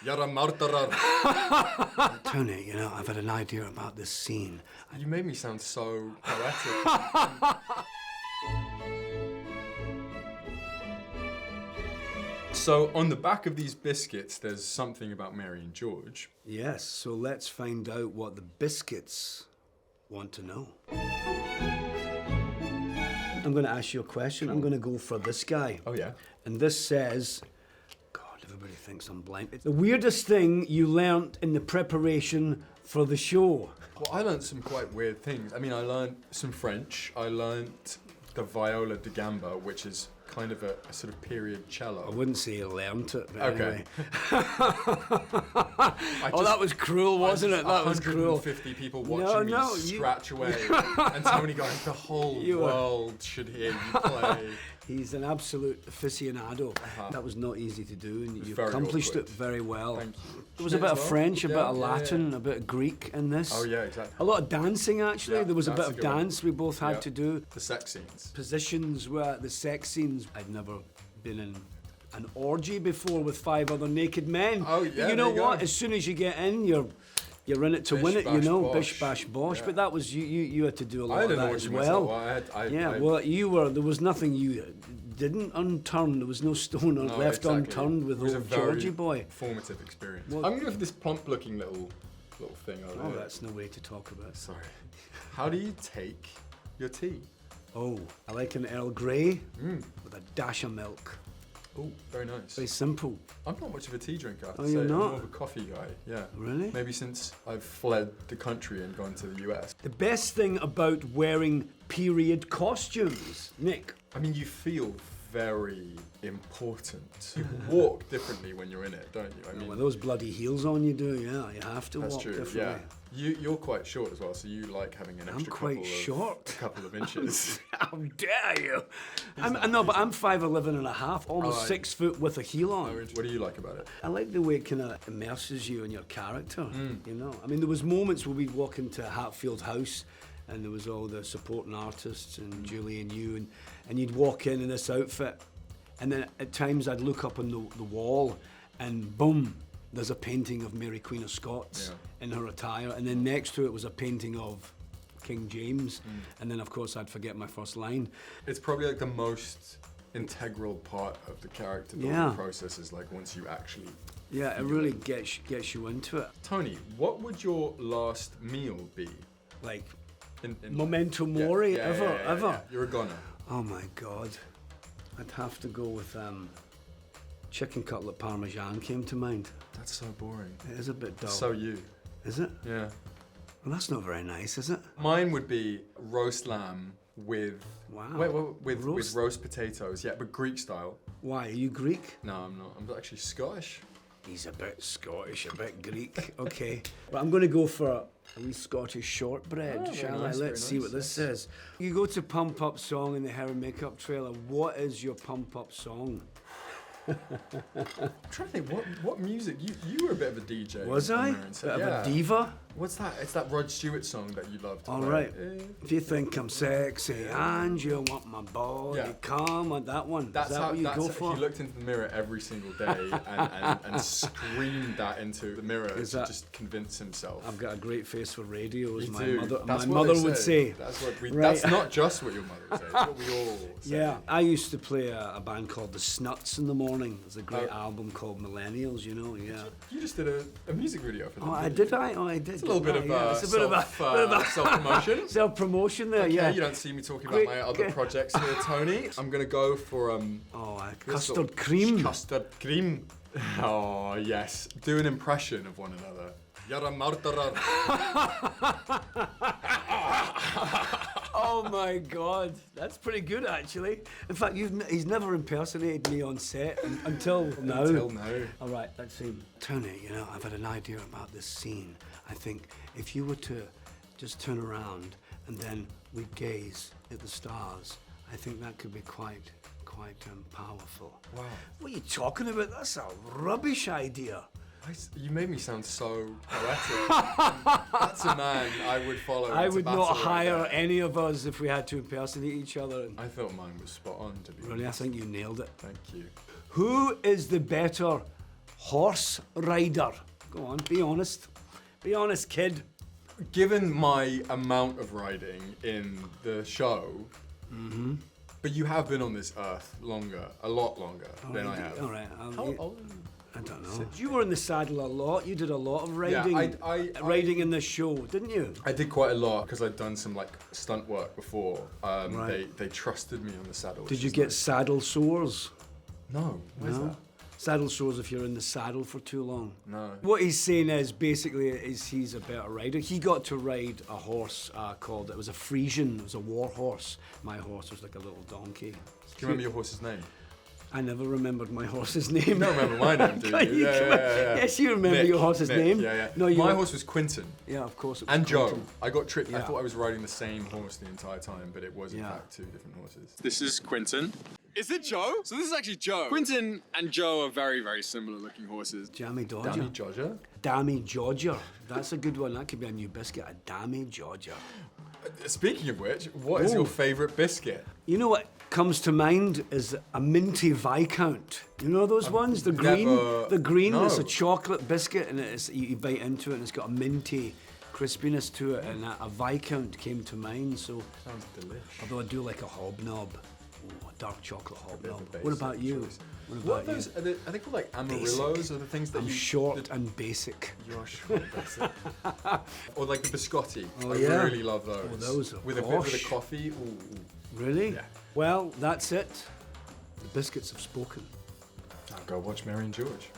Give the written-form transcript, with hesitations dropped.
You're a murderer. Tony, you know, I've had an idea about this scene. You made me sound so poetic. So on the back of these biscuits, there's something about Mary and George. Yes, so let's find out what the biscuits want to know. I'm going to ask you a question. I'm going to go for this guy. Oh, yeah? And this says, God, everybody thinks I'm blind. It's the weirdest thing you learnt in the preparation for the show. Well, I learned some quite weird things. I mean, I learned some French. I learned the viola da gamba, which is kind of a sort of period cello. I wouldn't say you learnt it, but okay. Anyway. That was cruel, wasn't it? That was cruel. 150 people watching me scratch away, and Tony going, the whole world should hear you play. He's an absolute aficionado. That was not easy to do, and you accomplished it very well. Thank you. There was a bit of French, a bit of Latin, a bit of Greek in this. Oh, yeah, exactly. A lot of dancing, actually. Yeah, there was a bit of dance we both had to do. The sex scenes. Positions were the sex scenes. I'd never been in an orgy before with 5 other naked men. Oh, yeah. But you know what? As soon as you get in, you're in it to win it, you know, bish bash bosh. Yeah. But that was you had to do a lot of that as well. There was nothing you didn't unturn. There was no stone left unturned with old Georgie boy. Formative experience. Well, I'm going to go for this plump-looking little thing over there. Oh, that's no way to talk about. Sorry. How do you take your tea? Oh, I like an Earl Grey with a dash of milk. Oh, very nice. Very simple. I'm not much of a tea drinker, I have to say. say. You're not? I'm more of a coffee guy, yeah. Really? Maybe since I've fled the country and gone to the US. The best thing about wearing period costumes, Nick. I mean, you feel very important. You walk differently when you're in it, don't you? I mean, with those bloody heels on you do, yeah. You have to walk differently. Yeah. You're quite short as well, so you like having an extra couple of inches. How dare you? But I'm 5'11 and a half, almost 6 foot with a heel on. What do you like about it? I like the way it kind of immerses you in your character, you know? I mean, there was moments where we'd walk into Hatfield House and there was all the supporting artists and Julie and you, and you'd walk in this outfit, and then at times I'd look up on the wall and boom, there's a painting of Mary Queen of Scots in her attire, and then next to it was a painting of King James, and then of course I'd forget my first line. It's probably like the most integral part of the character building process is like once you actually... Yeah, it really gets you into it. Tony, what would your last meal be? Like, memento mori, ever? Yeah. You're a goner. Oh my God. I'd have to go with chicken cutlet parmesan came to mind. That's so boring. It is a bit dull. So you. Is it? Yeah. Well, that's not very nice, is it? Mine would be roast lamb with... Wow. With roast potatoes, yeah, but Greek style. Why, are you Greek? No, I'm not. I'm actually Scottish. He's a bit Scottish, a bit Greek. Okay. But I'm going to go for a wee Scottish shortbread, shall I? Let's see what this says. You go to Pump Up Song in the Hair and Makeup trailer. What is your Pump Up song? I'm trying to think, what music? You were a bit of a DJ. Was I? Bit of a diva? What's that? It's that Rod Stewart song that you loved. All right. If you think I'm sexy and you want my body, come on, that one. Is that what you go for? He looked into the mirror every single day and screamed that into the mirror to just convince himself. I've got a great face for radio, as my mother would say. That's not just what your mother would say. It's what we all say. Yeah, I used to play a band called The Snuts in the morning. There's a great album called Millennials, you know. Yeah. You just did a music video for them. Oh, I did. I did. It's a little bit of self-promotion. Self-promotion there, yeah. You don't see me talking about my other projects here, Tony. I'm going to go for... custard cream. Custard cream. Oh, yes. Do an impression of one another. You're a murderer. Oh my God, that's pretty good actually. In fact, he's never impersonated me on set until now. All right, let's see. Tony, you know, I've had an idea about this scene. I think if you were to just turn around and then we gaze at the stars, I think that could be quite powerful. Wow. What are you talking about? That's a rubbish idea. You made me sound so poetic. That's a man I would follow. I would not hire any of us if we had to impersonate each other. I thought mine was spot on, to be honest. Really, I think you nailed it. Thank you. Who is the better horse rider? Go on, be honest. Be honest, kid. Given my amount of riding in the show, but you have been on this earth longer, a lot longer than I have. All right. How old are you? I don't know. You were in the saddle a lot. You did a lot of riding. I riding in the show, didn't you? I did quite a lot because I'd done some like stunt work before. Right. They trusted me on the saddle. Did which you is get nice. saddle sores? No. Where's No? that? Saddle sores if you're in the saddle for too long. No. What he's saying is basically is he's a better rider. He got to ride a horse called, it was a Frisian, it was a war horse. My horse was like a little donkey. Do you remember your horse's name? I never remembered my horse's name. You don't remember my name, do you? Yeah. Yes, you remember Nick, your horse's Nick, name. Yeah. No, my horse was Quinton. Yeah, of course. It was And Joe. Quentin. I got tricked. I Yeah. thought I was riding the same horse the entire time, but it was in Yeah. fact two different horses. This is Quinton. Is it Joe? So this is actually Joe. Quinton and Joe are very, very similar looking horses. Jammy Dodger. Dammy Dodger. Dammy Dodger. That's a good one. That could be a new biscuit. A Dammy Dodger. Speaking of which, what is your favourite biscuit? You know what comes to mind is a minty Viscount. You know those ones? The green? never- The green is a no. chocolate biscuit and it's, you bite into it and it's got a minty crispiness to it, and a Viscount came to mind. So, Sounds delicious. although I do like a hobnob. Oh, a dark chocolate hobnob. Bit of a What basic about you? choice. What What about are those? you? Are they called like Amarillos? Basic. Or the things that I'm you short and basic. You're short. That's it. Or like the biscotti. Oh, I yeah. really love those. Oh, those are with a bit of posh. coffee. Ooh. Really? Yeah. Well, that's it. The biscuits have spoken. I'll go watch Mary and George.